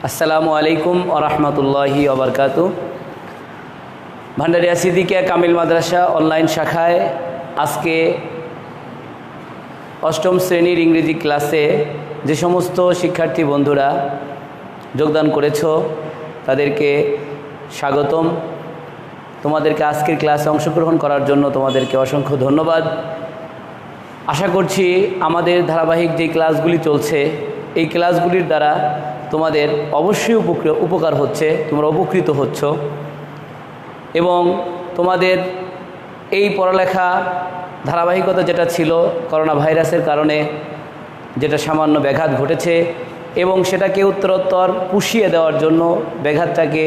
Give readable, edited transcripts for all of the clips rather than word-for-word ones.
আসসালামু আলাইকুম ওয়া রাহমাতুল্লাহি ওয়া বারাকাতুহু। ভান্ডারিয়া সিদ্দিকিয়া কামিল মাদ্রাসা অনলাইন শাখায় আজকে অষ্টম শ্রেণীর ইংরেজি ক্লাসে যে সমস্ত শিক্ষার্থী বন্ধুরা যোগদান করেছো তাদেরকে স্বাগতম। তোমাদেরকে আজকের ক্লাসে অংশগ্রহণ করার জন্য তোমাদেরকে অসংখ্য ধন্যবাদ। আশা করছি আমাদের ধারাবাহিক যে ক্লাসগুলি চলছে এই ক্লাসগুলির দ্বারা তোমাদের অবশ্যই উপকার হচ্ছে, তোমরা উপকৃত হচ্ছ এবং তোমাদের এই পড়ালেখা ধারাবাহিকতা যেটা ছিল করোনা ভাইরাসের কারণে যেটা সামান্য ব্যাঘাত ঘটেছে এবং সেটাকে উত্তরোত্তর পুষিয়ে দেওয়ার জন্য ব্যাঘাতটাকে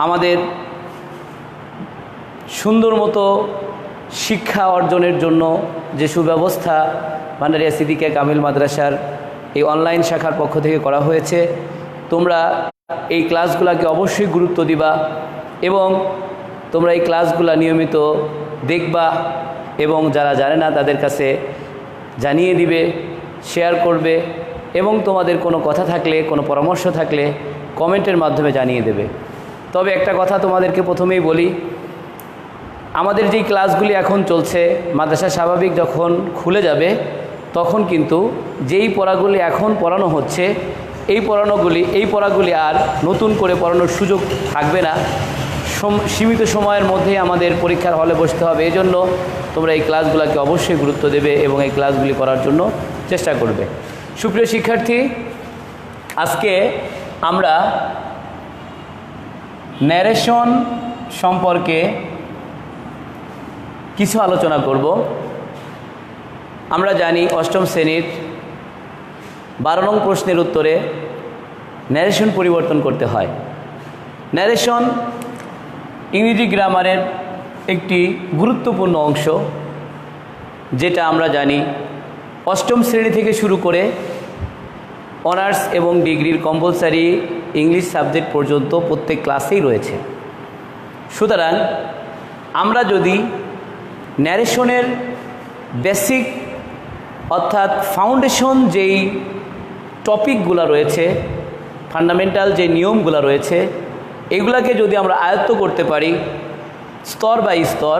আমাদের সুন্দর মতো শিক্ষা অর্জনের জন্য যে সুব্যবস্থা ভান্ডারিয়া সিদ্দিকিয়া কামিল মাদ্রাসার এই অনলাইন শাখার পক্ষ থেকে করা হয়েছে, তোমরা এই ক্লাসগুলোকে অবশ্যই গুরুত্ব দিবা এবং তোমরা এই ক্লাসগুলো নিয়মিত দেখবা এবং যারা জানে না তাদের কাছে জানিয়ে দিবে, শেয়ার করবে এবং তোমাদের কোনো কথা থাকলে কোনো পরামর্শ থাকলে কমেন্টের মাধ্যমে জানিয়ে দেবে। তবে একটা কথা তোমাদেরকে প্রথমেই বলি, আমাদের যেই ক্লাসগুলি এখন চলছে মাদ্রাসা স্বাভাবিক যখন খুলে যাবে তখন কিন্তু যেই পড়াগুলি এখন পড়ানো হচ্ছে এই পড়াগুলি আর নতুন করে পড়ানোর সুযোগ থাকবে না। সীমিত সময়ের মধ্যে আমাদের পরীক্ষার হলে বসতে হবে। এই জন্য তোমরা এই ক্লাসগুলোকে অবশ্যই গুরুত্ব দেবে এবং এই ক্লাসগুলি করার জন্য চেষ্টা করবে। সুপ্রিয় শিক্ষার্থী, আজকে আমরা ন্যারেশন সম্পর্কে কিছু আলোচনা করব। আমরা জানি অষ্টম শ্রেণীর 12 নং প্রশ্নের উত্তরে ন্যারেশন পরিবর্তন করতে হয়। ন্যারেশন ইংরেজি গ্রামারের একটি গুরুত্বপূর্ণ অংশ, যেটা আমরা জানি অষ্টম শ্রেণী থেকে শুরু করে অনার্স এবং ডিগ্রির কম্পালসারি ইংলিশ সাবজেক্ট পর্যন্ত প্রত্যেক ক্লাসেই রয়েছে। সুতরাং আমরা যদি ন্যারেশনের বেসিক অর্থাৎ ফাউন্ডেশন যেই টপিকগুলো রয়েছে, ফান্ডামেন্টাল যে নিয়মগুলো রয়েছে, এগুলাকে যদি আমরা আয়ত্ত করতে পারি স্তর বাই স্তর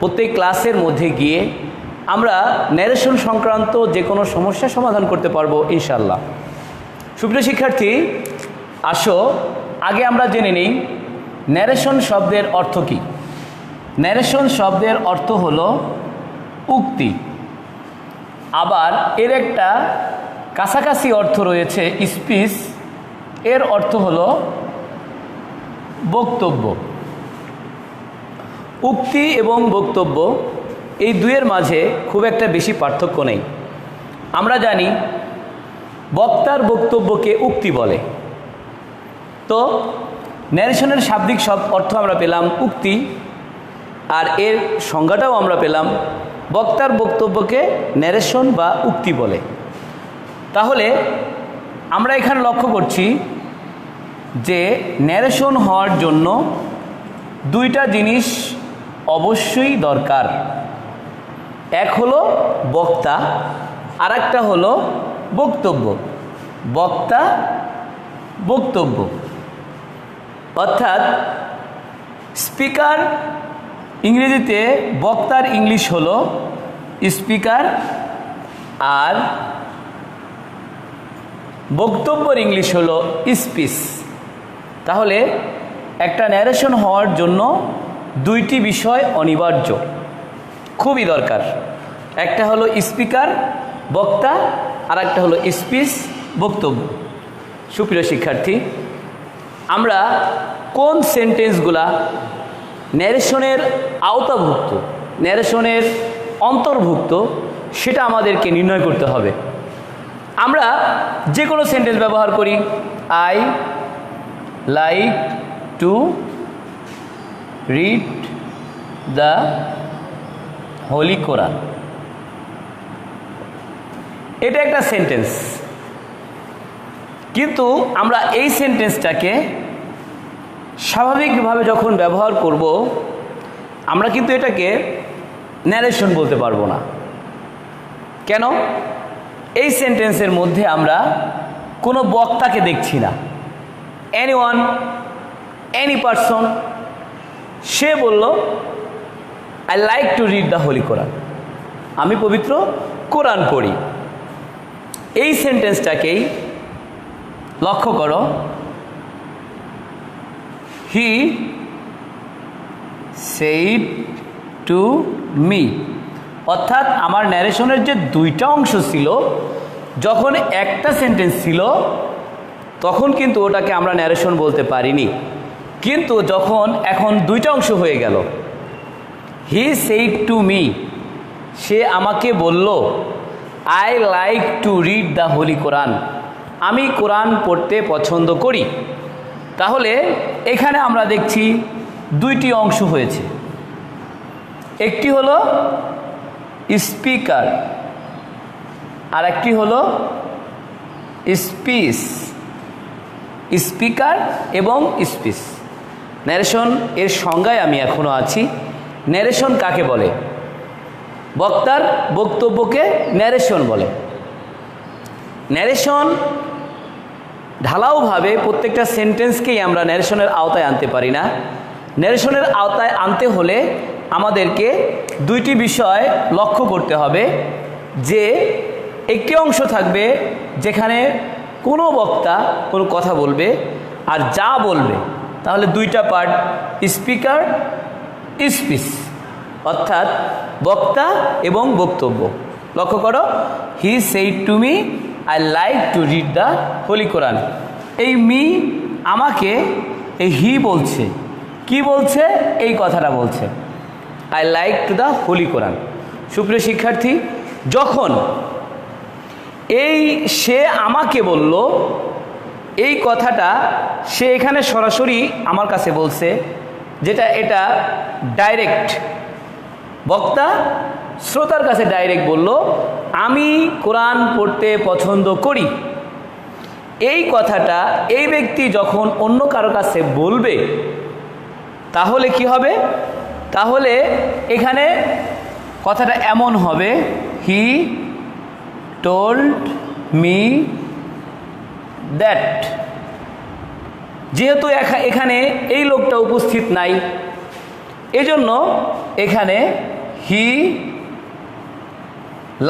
প্রত্যেক ক্লাসের মধ্যে গিয়ে আমরা ন্যারেশন সংক্রান্ত যে কোনো সমস্যা সমাধান করতে পারবো ইনশাল্লাহ। সুপ্রিয় শিক্ষার্থী, আসো আগে আমরা জেনে নিই ন্যারেশন শব্দের অর্থ কী। ন্যারেশন শব্দের অর্থ হলো উক্তি, আবার এর একটা কাছাকাছি অর্থ রয়েছে স্পিচ, এর অর্থ হলো বক্তব্য। উক্তি এবং বক্তব্য এই দুয়ের মাঝে খুব একটা বেশি পার্থক্য নেই। আমরা জানি বক্তার বক্তব্যকে উক্তি বলে, তো ন্যারেশনের শাব্দিক অর্থ আমরা পেলাম উক্তি, আর এর সংজ্ঞাটাও আমরা পেলাম বক্তার বক্তব্যকে ন্যারেশন বা উক্তি বলে। তাহলে আমরা এখানে লক্ষ্য করছি যে ন্যারেশন হওয়ার জন্য দুইটা জিনিস অবশ্যই দরকার। এক হলো বক্তা, আর একটা হলো বক্তব্য। বক্তা বক্তব্য অর্থাৎ স্পিকার, ইংরেজিতে বক্তার ইংলিশ হলো স্পিকার আর বক্তব্যের ইংলিশ হলো স্পিচ। তাহলে একটা ন্যারেশন হওয়ার জন্য দুইটি বিষয় অনিবার্য, খুবই দরকার। একটা হলো স্পিকার বক্তা, আর একটা হলো স্পিচ বক্তব্য। সুপ্রিয় শিক্ষার্থী, আমরা কোন সেন্টেন্সগুলা ন্যারেশনের আওতাভুক্ত, ন্যারেশনের অন্তর্ভুক্ত, সেটা আমাদেরকে নির্ণয় করতে হবে। আমরা যে কোনো সেন্টেন্স ব্যবহার করি, I like to read the holy Quran, এটা একটা সেন্টেন্স, কিন্তু আমরা এই সেন্টেন্সটাকে স্বাভাবিকভাবে যখন ব্যবহার করব আমরা কিন্তু এটাকে ন্যারেশন বলতে পারবো না। কেন? এই সেন্টেন্সের মধ্যে আমরা কোনো বক্তাকে দেখছি না, এনিওয়ান, এনি পারসন, সে বলল I like to read the holy Quran, আমি পবিত্র কোরআন পড়ি। এই সেন্টেন্সটাকেই লক্ষ্য করো, হি সেইড টু মি, অর্থাৎ আমার ন্যারেশনের যে দুইটা অংশ ছিল, যখন একটা সেন্টেন্স ছিল তখন কিন্তু ওটাকে আমরা ন্যারেশন বলতে পারিনি, কিন্তু যখন এখন দুইটা অংশ হয়ে গেল, হি সেইড টু মি, সে আমাকে বলল I like to read the holy Quran, আমি কোরআন পড়তে পছন্দ করি। তাহলে এখানে আমরা দেখছি দুইটি অংশ হয়েছে, একটি হলো স্পিকার আর একটি হলো স্পিচ। স্পিকার এবং স্পিচ, ন্যারেশন এর সংজ্ঞায় আমি এখনও আছি। ন্যারেশন কাকে বলে? বক্তার বক্তব্যকে ন্যারেশন বলে। ন্যারেশন ঢালাওভাবে প্রত্যেকটা সেন্টেন্সকেই আমরা ন্যারেশনের আওতায় আনতে পারি না। ন্যারেশনের আওতায় আনতে হলে আমাদেরকে দুইটি বিষয় লক্ষ্য করতে হবে, যে একটি অংশ থাকবে যেখানে কোনো বক্তা কোনো কথা বলবে আর যা বলবে, তাহলে দুইটা পার্ট, স্পিকার, স্পিচ, অর্থাৎ বক্তা এবং বক্তব্য। লক্ষ্য করো, he said to me I like to read the holy Quran. এই মি আমাকে, এই হি বলছে, কি বলছে? এই কথাটা বলছে, I like to the holy Quran. সুপ্রিয় শিক্ষার্থী, যখন এই সে আমাকে বলল, এই কথাটা সে এখানে সরাসরি আমার কাছে বলছে, যেটা এটা ডাইরেক্ট, বক্তা শ্রোতার কাছে ডাইরেক্ট বলল আমি কোরআন পড়তে পছন্দ করি। এই কথাটা এই ব্যক্তি যখন অন্য কারো কাছে বলবে, তাহলে কি হবে? তাহলে এখানে কথাটা এমন হবে, হি টোল্ড মি দ্যাট। যেহেতু এখানে এই লোকটা উপস্থিত নাই, এজন্য এখানে হি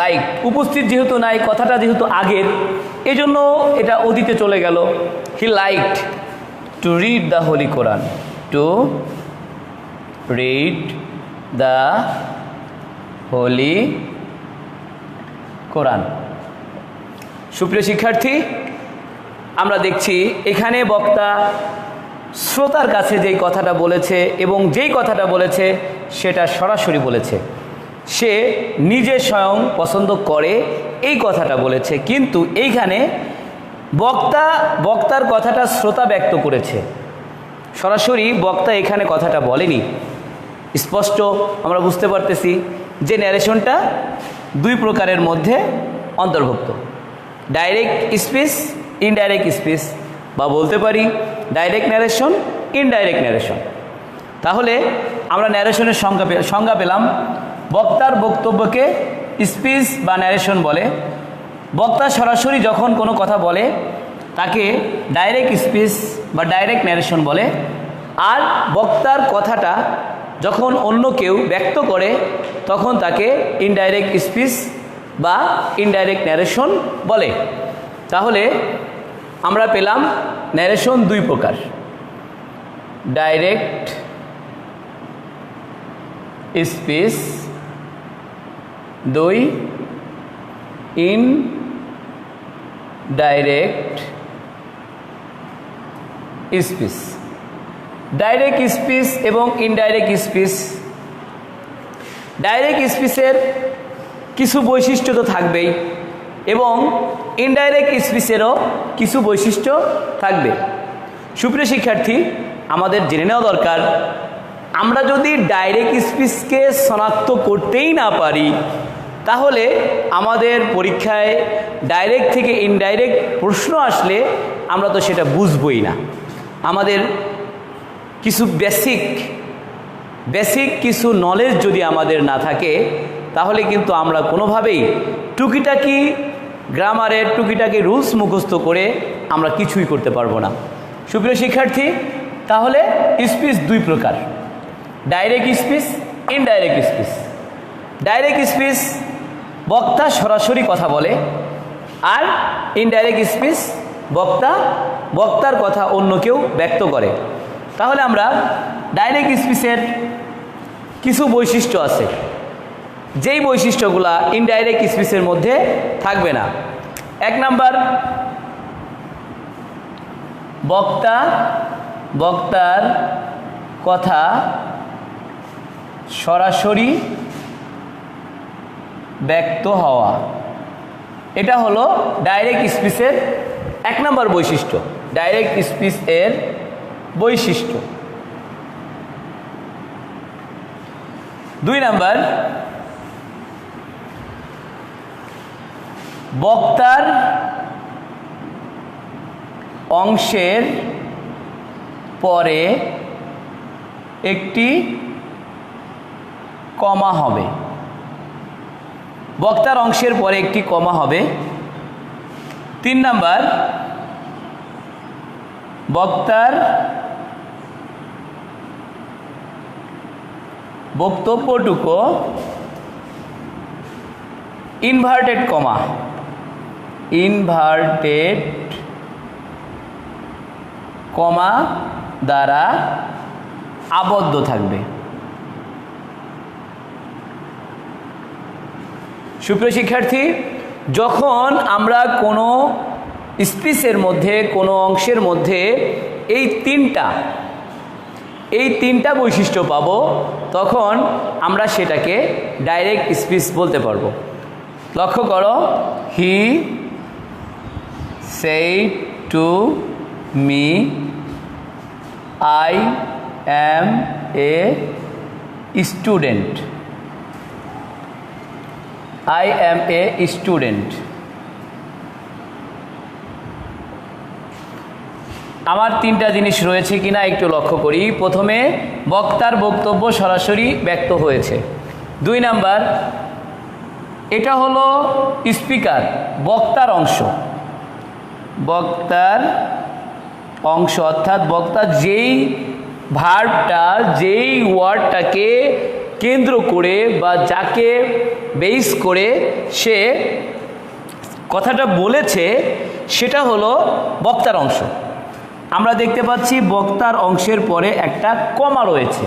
লাইক, উপস্থিত যেহেতু নাই, কথাটা যেহেতু আগের, এজন্য এটা অতীতে চলে গেল। He liked to read the holy Quran, to read the holy Quran. সুপ্রিয় শিক্ষার্থী, আমরা দেখছি এখানে বক্তা শ্রোতার কাছে যেই কথাটা বলেছে এবং যেই কথাটা বলেছে সেটা সরাসরি বলেছে, সে নিজে স্বয়ং পছন্দ করে এই কথাটা বলেছে, কিন্তু এইখানে বক্তার কথাটা শ্রোতা ব্যক্ত করেছে, সরাসরি বক্তা এখানে কথাটা বলেনি। স্পষ্ট আমরা বুঝতে পারতেছি যে ন্যারেশনটা দুই প্রকারের মধ্যে অন্তর্ভুক্ত, ডাইরেক্ট স্পিচ, ইনডাইরেক্ট স্পিচ, বা বলতে পারি ডাইরেক্ট ন্যারেশন, ইনডাইরেক্ট ন্যারেশন। তাহলে আমরা ন্যারেশনের সংজ্ঞা পেলাম, বক্তার বক্তব্যকে স্পিচ বা ন্যারেশন বলে। বক্তা সরাসরি যখন কোনো কথা বলে তাকে ডাইরেক্ট স্পিচ বা ডাইরেক্ট ন্যারেশন বলে, আর বক্তার কথাটা যখন অন্য কেউ ব্যক্ত করে তখন তাকে ইনডাইরেক্ট স্পিচ বা ইনডাইরেক্ট ন্যারেশন বলে। তাহলে আমরা পেলাম ন্যারেশন দুই প্রকার, ডাইরেক্ট স্পিচ, দুই ইনডাইরেক্ট স্পিচ। ডাইরেক্ট স্পিচ এবং ইনডাইরেক্ট স্পিচ, ডাইরেক্ট স্পিচের কিছু বৈশিষ্ট্য তো থাকবেই এবং ইনডাইরেক্ট স্পিচেরও কিছু বৈশিষ্ট্য থাকবে। সুপ্রিয় শিক্ষার্থী, আমাদের জেনে নেওয়া দরকার, আমরা যদি ডাইরেক্ট স্পিচকে শনাক্ত করতেই না পারি তাহলে আমাদের পরীক্ষায় ডাইরেক্ট থেকে ইনডাইরেক্ট প্রশ্ন আসলে আমরা তো সেটা বুঝবই না। আমাদের কিছু বেসিক কিছু নলেজ যদি আমাদের না থাকে তাহলে কিন্তু আমরা কোনোভাবেই টুকিটাকি গ্রামারের টুকিটাকি রুলস মুখস্থ করে আমরা কিছুই করতে পারবো না। সুপ্রিয় শিক্ষার্থী, তাহলে স্পিচ দুই প্রকার, direct speech, indirect speech. Direct speech বক্তা সরাসরি কথা বলে, আর ইনডাইরেক্ট স্পিচ বক্তার কথা অন্য কেউ ব্যক্ত করে। তাহলে আমরা ডাইরেক্ট স্পিচের কিছু বৈশিষ্ট্য আছে, যেই বৈশিষ্ট্যগুলা ইনডাইরেক্ট স্পিচের মধ্যে থাকবে না। 1 নাম্বার, বক্তার কথা সরাসরি ব্যক্ত হওয়া, এটা হলো ডাইরেক্ট স্পিচের 1 নাম্বার বৈশিষ্ট্য, ডাইরেক্ট স্পিচ এর বৈশিষ্ট্য। 2 নাম্বার, বক্তার অংশের পরে একটি কমা হবে, বক্তার অংশের পরে একটি কমা হবে। 3 নাম্বার, বক্তার বক্তব্যটুকু ইনভার্টেড কমা দ্বারা আবদ্ধ থাকবে। সুপ্রিয় শিক্ষার্থী, যখন আমরা কোনো স্পিচের মধ্যে, কোনো অংশের মধ্যে এই তিনটা বৈশিষ্ট্য পাবো, তখন আমরা সেটাকে ডাইরেক্ট স্পিচ বলতে পারবো। লক্ষ্য করো, হি said to me I am a student. I am a student. আমার 3টা জিনিস রয়েছে কিনা একটু লক্ষ্য করি। প্রথমে, বক্তার বক্তব্য সরাসরি ব্যক্ত হয়েছে। 2 নাম্বার, এটা হলো স্পিকার, বক্তার অংশ অর্থাৎ বক্তা যেই ভার্বটা, যেই ওয়ার্ডটাকে কেন্দ্র করে বা যাকে বেস করে সে কথাটা বলেছে, সেটা হলো বক্তার অংশ। আমরা দেখতে পাচ্ছি বক্তার অংশের পরে একটা কমা রয়েছে।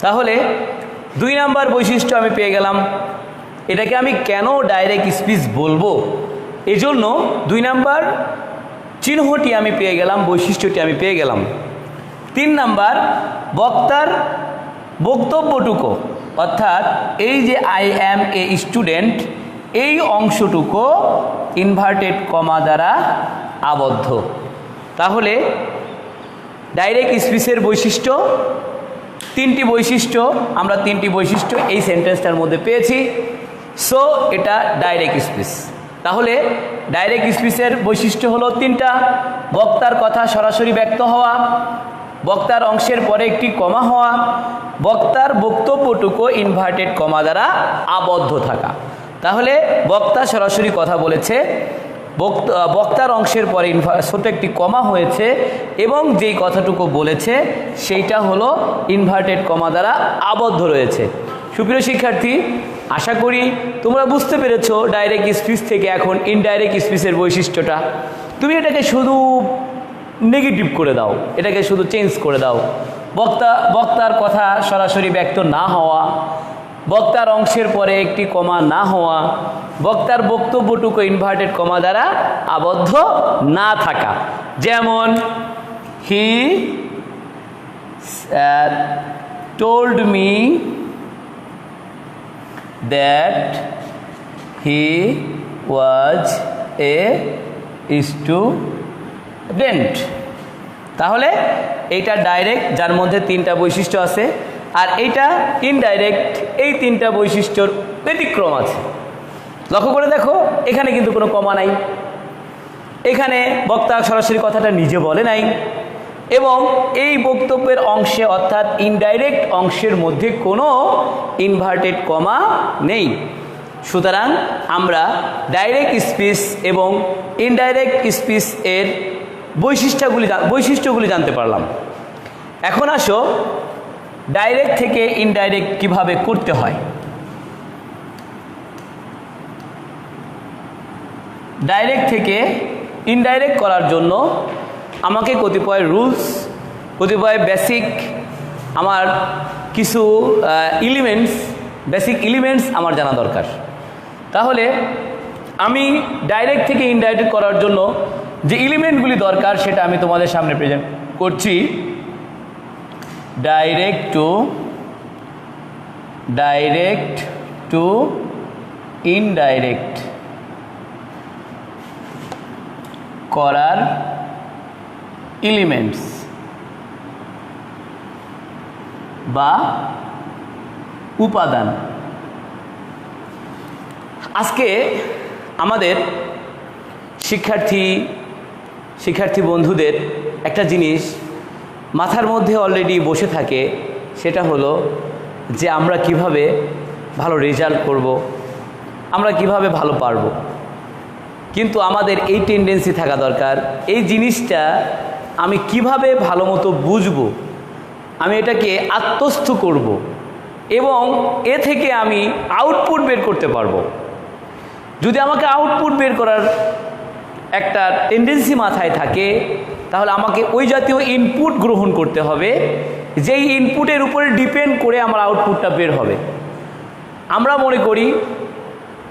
তাহলে 2 নাম্বার বৈশিষ্ট্য আমি পেয়ে গেলাম। এটাকে আমি কেন ডাইরেক্ট স্পিচ বলবো, এজন্য 2 নাম্বার চিহ্নটি আমি পেয়ে গেলাম, বৈশিষ্ট্যটি আমি পেয়ে গেলাম। 3 নাম্বার, বক্তার বক্তব্যটুকু অর্থাৎ এই যে আই অ্যাম এ স্টুডেন্ট, এই অংশটুকু ইনভার্টেড কমা দ্বারা আবদ্ধ। তাহলে ডাইরেক্ট স্পিচের বৈশিষ্ট্য 3টি বৈশিষ্ট্য, আমরা 3টি বৈশিষ্ট্য এই সেন্টেন্সটার মধ্যে পেয়েছি। সো এটা ডাইরেক্ট স্পিচ। তাহলে ডাইরেক্ট স্পিচের বৈশিষ্ট্য হলো 3টা, বক্তার কথা সরাসরি ব্যক্ত হওয়া, বক্তার অংশের পরে একটি কমা হওয়া, বক্তার বক্তব্যটুকু ইনভার্টেড কমা দ্বারা আবদ্ধ থাকা। তাহলে বক্তা সরাসরি কথা বলেছে, বক্তার অংশের পরে ছোট একটি কমা হয়েছে, এবং যেই কথাটুকু বলেছে সেইটা হলো ইনভার্টেড কমা দ্বারা আবদ্ধ রয়েছে। সুপ্রিয় শিক্ষার্থী, আশা করি তোমরা বুঝতে পেরেছো ডাইরেক্ট স্পিচ থেকে এখন ইনডাইরেক্ট স্পিচের বৈশিষ্ট্যটা। তুমি এটাকে শুধু নেগেটিভ করে দাও, এটাকে শুধু চেঞ্জ করে দাও। বক্তার কথা সরাসরি ব্যক্ত না হওয়া, বক্তার অংশের পরে একটি কমা না হওয়া, বক্তার বক্তব্যটুকু ইনভার্টেড কমা দ্বারা আবদ্ধ না থাকা। যেমন, হি told me that he was a student. তাহলে এইটা ডাইরেক্ট, যার মধ্যে 3টা বৈশিষ্ট্য আছে, আর এইটা ইনডাইরেক্ট, এই 3টা বৈশিষ্ট্যর ব্যতিক্রম আছে। লক্ষ্য করে দেখো, এখানে কিন্তু কোনো কমা নাই, এখানে বক্তা সরাসরি কথাটা নিজে বলে নাই, এবং এই বক্তব্যের অংশে অর্থাৎ ইনডাইরেক্ট অংশের মধ্যে কোনো ইনভার্টেড কমা নেই। সুতরাং আমরা ডাইরেক্ট স্পিচ এবং ইনডাইরেক্ট স্পিচ এর বৈশিষ্ট্যগুলি জানতে পারলাম। এখন আসো ডাইরেক্ট থেকে ইনডাইরেক্ট কিভাবে করতে হয়। ডাইরেক্ট থেকে ইনডাইরেক্ট করার জন্য আমাকে কতিপয় রুলস, কতিপয় বেসিক আমার কিছু বেসিক এলিমেন্টস আমার জানা দরকার। তাহলে আমি ডাইরেক্ট থেকে ইনডাইরেক্ট করার জন্য যে এলিমেন্টগুলি দরকার সেটা আমি তোমাদের সামনে প্রেজেন্ট করছি। ডাইরেক্ট টু ইনডাইরেক্ট করার এলিমেন্টস বা উপাদান। আজকে আমাদের শিক্ষার্থী বন্ধুদের একটা জিনিস মাথার মধ্যে অলরেডি বসে থাকে, সেটা হলো যে আমরা কিভাবে ভালো রেজাল্ট করব, আমরা কিভাবে ভালো পারব। কিন্তু আমাদের এই টেন্ডেন্সি থাকা দরকার, এই জিনিসটা আমি কিভাবে ভালো মতো বুঝবো, আমি এটাকে আত্মস্থ করব এবং এ থেকে আমি আউটপুট বের করতে পারবো। যদি আমাকে আউটপুট বের করার একটা টেন্ডেন্সি মাথায় থাকে, তাহলে আমাকে ওই জাতীয় ইনপুট গ্রহণ করতে হবে, যেই ইনপুটের উপরে ডিপেন্ড করে আমার আউটপুটটা বের হবে। আমরা মনে করি,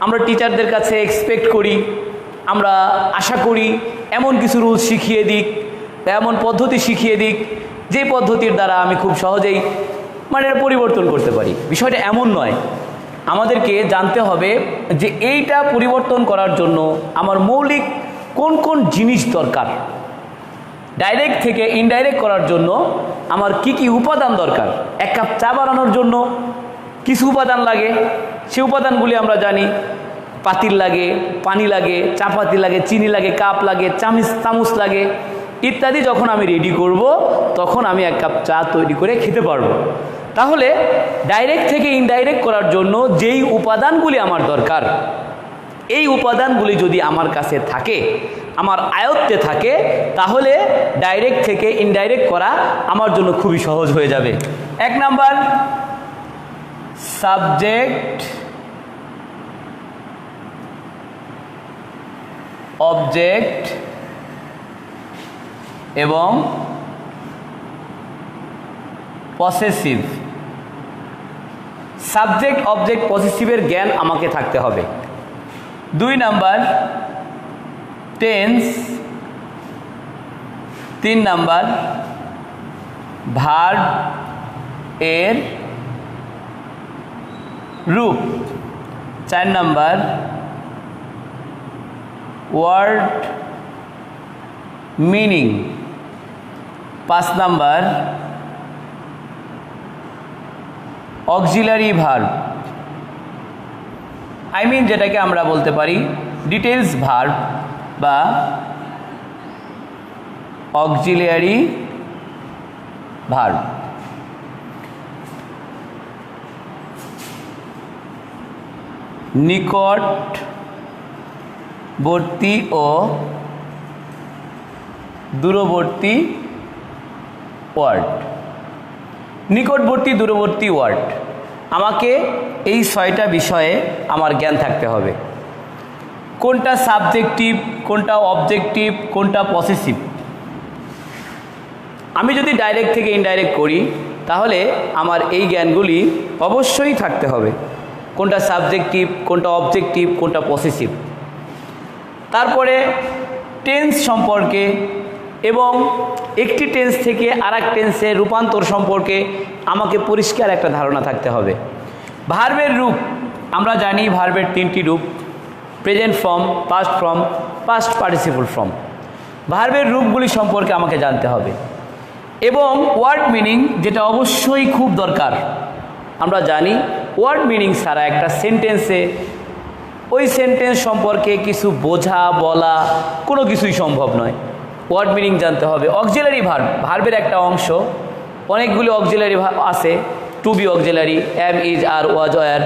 আমরা টিচারদের কাছে এক্সপেক্ট করি, আমরা আশা করি এমন কিছু রুলস শিখিয়ে দিক, এমন পদ্ধতি শিখিয়ে দিক যে পদ্ধতির দ্বারা আমি খুব সহজেই পরিবর্তন করতে পারি। বিষয়টা এমন নয়। আমাদেরকে জানতে হবে যে এইটা পরিবর্তন করার জন্য আমার মৌলিক কোন কোন জিনিস দরকার। ডাইরেক্ট থেকে ইনডাইরেক্ট করার জন্য আমার কি কি উপাদান দরকার। এক কাপ চা বানানোর জন্য কিছু উপাদান লাগে, সেই উপাদানগুলি আমরা জানি। পাতিল লাগে, পানি লাগে, চা পাতি লাগে, চিনি লাগে, কাপ লাগে, চামচ লাগে ইত্যাদি। যখন আমি রেডি করব তখন আমি এক কাপ চা তৈরি করে খেতে পারবো। তাহলে ডাইরেক্ট থেকে ইনডাইরেক্ট করার জন্য যেই উপাদানগুলি আমার দরকার, এই উপাদানগুলি যদি আমার কাছে থাকে, আমার আয়ত্তে থাকে, তাহলে ডাইরেক্ট থেকে ইনডাইরেক্ট করা আমার জন্য খুবই সহজ হয়ে যাবে। 1 নাম্বার, সাবজেক্ট অবজেক্ট এবং পসেসিভ। সাবজেক্ট অবজেক্ট পসেসিভের জ্ঞান আমাকে থাকতে হবে। 2 নাম্বার, টেন্স। 3 নাম্বার, ভার্ব এর রূপ। 4 number, word meaning. 5 number, auxiliary verb, যেটাকে আমরা বলতে পারি ডিটেলস ভার্ব বা অক্সিলারি ভার্ব। নিকটবর্তী ও দূরবর্তী ওয়ার্ড। নিকটবর্তী, দূরবর্তী ওয়ার্ড, আমাকে এই 6টা বিষয়ে আমার জ্ঞান থাকতে হবে। কোনটা সাবজেক্টিভ, কোনটা অবজেক্টিভ, কোনটা পসেসিভ। আমি যদি ডাইরেক্ট থেকে ইনডাইরেক্ট করি তাহলে আমার এই জ্ঞানগুলি অবশ্যই থাকতে হবে। কোনটা সাবজেক্টিভ, কোনটা অবজেক্টিভ, কোনটা পসেসিভ। তারপরে টেন্স সম্পর্কে এবং একটি টেন্স থেকে আরেক টেন্সের রূপান্তর সম্পর্কে আমাকে পরিষ্কার একটা ধারণা থাকতে হবে। ভার্বের রূপ আমরা জানি, ভার্বের 3টি রূপ, present form, past form, past participle form. ভার্বের রূপগুলি সম্পর্কে আমাকে জানতে হবে এবং ওয়ার্ড মিনিং, যেটা অবশ্যই খুব দরকার। আমরা জানি ওয়ার্ড মিনিং ছাড়া একটা সেন্টেন্সে ওই সেন্টেন্স সম্পর্কে কিছু বোঝা বলা কোনো কিছুই সম্ভব নয়। ওয়ার্ড মিনিং জানতে হবে। অক্সিলারি ভার্ব, ভার্বের একটা অংশ। অনেকগুলি অক্সিলারি ভার্ব আছে, to be auxiliary, am, is, are, was, were,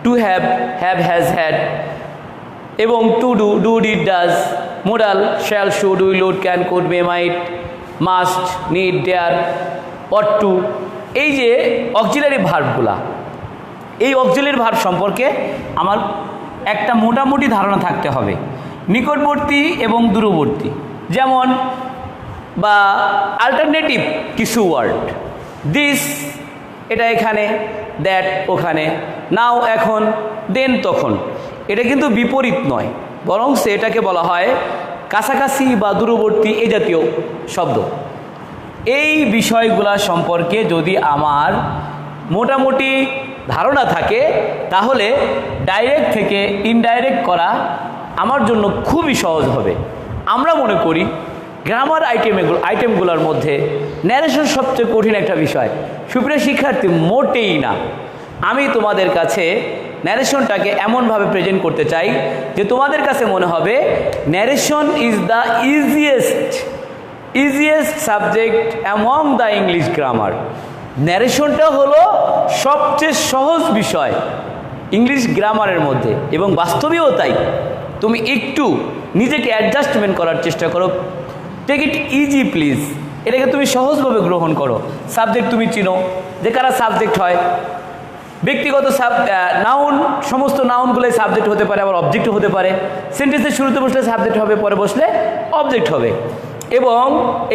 to have, have has had, এবং to do, do did does, modal shall should will would can could may might must need dare ought to. এই যে auxiliary ভার্বগুলা, এই auxiliary verb সম্পর্কে আমার একটা মোটামুটি ধারণা থাকতে হবে। নিকটবর্তী এবং দূরবর্তী, যেমন বা অল্টারনেটিভ কিছু ওয়ার্ড, দিস এটা এখানে, দ্যাট ওখানে, নাও এখন, দেন তখন, এটা কিন্তু বিপরীত নয়, বরং এটাকে বলা হয় কাছাকাছি বা দূরবর্তী এই জাতীয় শব্দ। এই বিষয়গুলা সম্পর্কে যদি আমার মোটামুটি ধারণা থাকে, তাহলে ডাইরেক্ট থেকে ইনডাইরেক্ট করা আমার জন্য খুবই সহজ হবে। আমরা মনে করি গ্রামার আইটেমগুলোর মধ্যে ন্যারেশন সবচেয়ে কঠিন একটা বিষয়। সুপ্রিয় শিক্ষার্থী, মোটেই না। আমি তোমাদের কাছে ন্যারেশনটাকে এমনভাবে প্রেজেন্ট করতে চাই যে তোমাদের কাছে মনে হবে narration is the easiest subject among the English grammar. ন্যারেশনটা হলো সবচেয়ে সহজ বিষয় ইংলিশ গ্রামারের মধ্যে, এবং বাস্তবেও তাই। তুমি একটু নিজেকে অ্যাডজাস্টমেন্ট করার চেষ্টা করো, টেক ইট ইজি প্লিজ, এটাকে তুমি সহজভাবে গ্রহণ করো। সাবজেক্ট তুমি চিনো যে কারা সাবজেক্ট হয়, ব্যক্তিগত নাউন, সমস্ত নাউনগুলোই সাবজেক্ট হতে পারে, আবার অবজেক্ট হতে পারে। সেন্টেন্সের শুরুতে বসলে সাবজেক্ট হবে, পরে বসলে অবজেক্ট হবে। এবং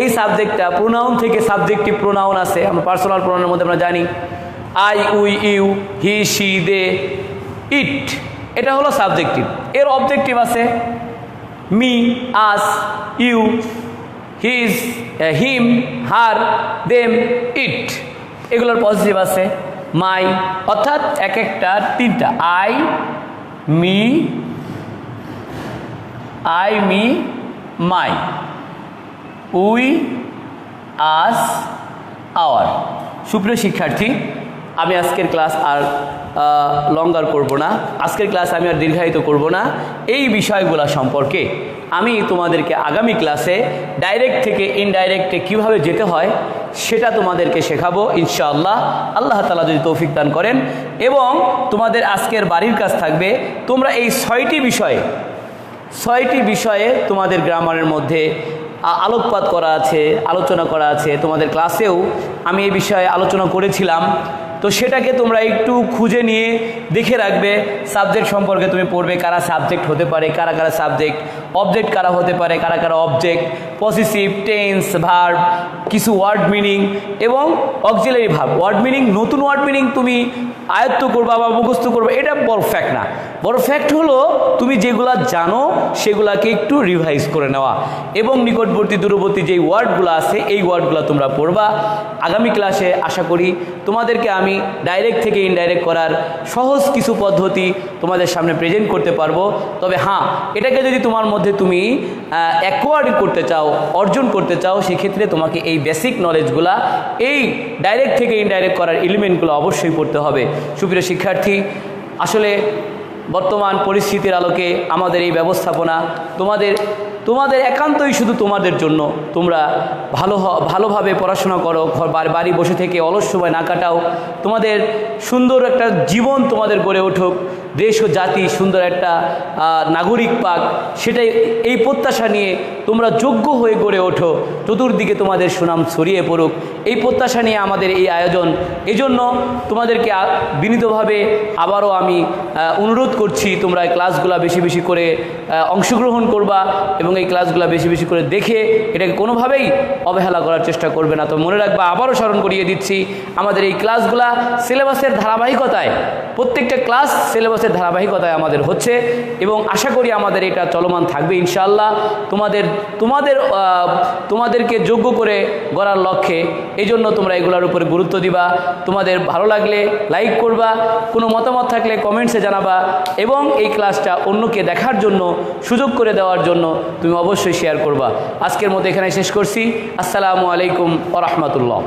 এই সাবজেক্টটা প্রোনাউন থেকে সাবজেক্টিভ প্রোনাউন আছে, আমরা পার্সোনাল প্রোনাউনের মধ্যে আমরা জানি I, we, you, he, she, they, it, এটা হলো সাবজেক্টিভ। এর অবজেক্টিভ আছে me, us, you, his, him, her, them, it. এগুলোর পজিটিভ আছে মাই, অর্থাৎ এক একটা তিনটা, I, me, my, we, us, our. সুপ্রিয় শিক্ষার্থী, আমি আজকের ক্লাস আর লঙ্গার করব না, আজকের ক্লাস আমি আর দীর্ঘায়িত করব না। এই বিষয়গুলো সম্পর্কে আমি তোমাদেরকে আগামী ক্লাসে ডাইরেক্ট থেকে ইনডাইরেক্টে কিভাবে যেতে হয় সেটা তোমাদেরকে শেখাবো ইনশাআল্লাহ, আল্লাহ তাআলা যদি তৌফিক দান করেন। এবং তোমাদের আজকের বাড়ির কাজ থাকবে, তোমরা এই 6টি বিষয়ে তোমাদের গ্রামারের মধ্যে আলোকপাত করা আছে, আলোচনা করা আছে। তোমাদের ক্লাসেও আমি এই বিষয়ে আলোচনা করেছিলাম, তো সেটাকে তোমরা একটু খুঁজে নিয়ে দেখে রাখবে। সাবজেক্ট সম্পর্কে তুমি পড়বে, কারা সাবজেক্ট হতে পারে, কারা কারা সাবজেক্ট, অবজেক্ট কারা হতে পারে, কারা কারা অবজেক্ট, পসেসিভ, টেন্স, ভার্ব, কিছু ওয়ার্ড মিনিং এবং অক্সিলারি ভার্ব। ওয়ার্ড মিনিং, নতুন ওয়ার্ড মিনিং তুমি আয়ত্ত করবা বা মুখস্থ করবা, এটা বড় ফ্যাক্ট না। বড় ফ্যাক্ট হলো তুমি যেগুলা জানো সেগুলাকে একটু রিভাইজ করে নেওয়া, এবং নিকটবর্তী দূরবর্তী যেই ওয়ার্ডগুলো আছে এই ওয়ার্ডগুলো তোমরা পড়বা। আগামী ক্লাসে আশা করি তোমাদেরকে আমি ডাইরেক্ট থেকে ইনডাইরেক্ট করার সহজ কিছু পদ্ধতি তোমাদের সামনে প্রেজেন্ট করতে পারবো। তবে হ্যাঁ, এটাকে যদি তোমার মধ্যে তুমি অ্যাকোয়ার্ড করতে চাও, অর্জন করতে চাও, সেক্ষেত্রে তোমাকে এই বেসিক নলেজগুলা, এই ডাইরেক্ট থেকে ইনডাইরেক্ট করার এলিমেন্টগুলো অবশ্যই পড়তে হবে। সুপ্রিয় শিক্ষার্থী, আসলে বর্তমান পরিস্থিতির আলোকে আমাদের এই ব্যবস্থাপনা তোমাদের একান্তই শুধু তোমাদের জন্য। তোমরা ভালোভাবে পড়াশোনা করো, বাড়ি বসে থেকে অলস সময় না কাটাও, তোমাদের সুন্দর একটা জীবন তোমাদের গড়ে উঠুক, দেশ ও জাতি সুন্দর একটা নাগরিক পাক, সেটাই এই প্রত্যাশা নিয়ে তোমরা যোগ্য হয়ে গড়ে ওঠো, চতুর্দিকে তোমাদের সুনাম ছড়িয়ে পড়ুক, এই প্রত্যাশা নিয়ে আমাদের এই আয়োজন। এজন্য তোমাদেরকে বিনীতভাবে আবারও আমি অনুরোধ করছি, তোমরা এই ক্লাসগুলো বেশি বেশি করে অংশগ্রহণ করবা এবং এই ক্লাসগুলো বেশি বেশি করে দেখে এটাকে কোনোভাবেই অবহেলা করার চেষ্টা করবে না। তো মনে রাখবা, আবারও স্মরণ করিয়ে দিচ্ছি, আমাদের এই ক্লাসগুলা সিলেবাসের ধারাবাহিকতায়, প্রত্যেকটা ক্লাস সিলেবাসের ধারাবাহিকতায় আমাদের হচ্ছে, এবং আশা করি আমাদের এটা চলমান থাকবে ইনশাআল্লাহ, তোমাদেরকে যোগ্য করে গড়ার লক্ষ্যে। এই জন্য তোমরা এগুলোর উপরে গুরুত্ব দিবা। তোমাদের ভালো লাগলে লাইক করবা, কোনো মতামত থাকলে কমেন্টসে জানাবা, এবং এই ক্লাসটা অন্যকে দেখার জন্য, সুযোগ করে দেওয়ার জন্য তুমি অবশ্যই শেয়ার করবা। আজকের মতো এখানে শেষ করছি। আসসালামু আলাইকুম ওয়া রাহমাতুল্লাহ।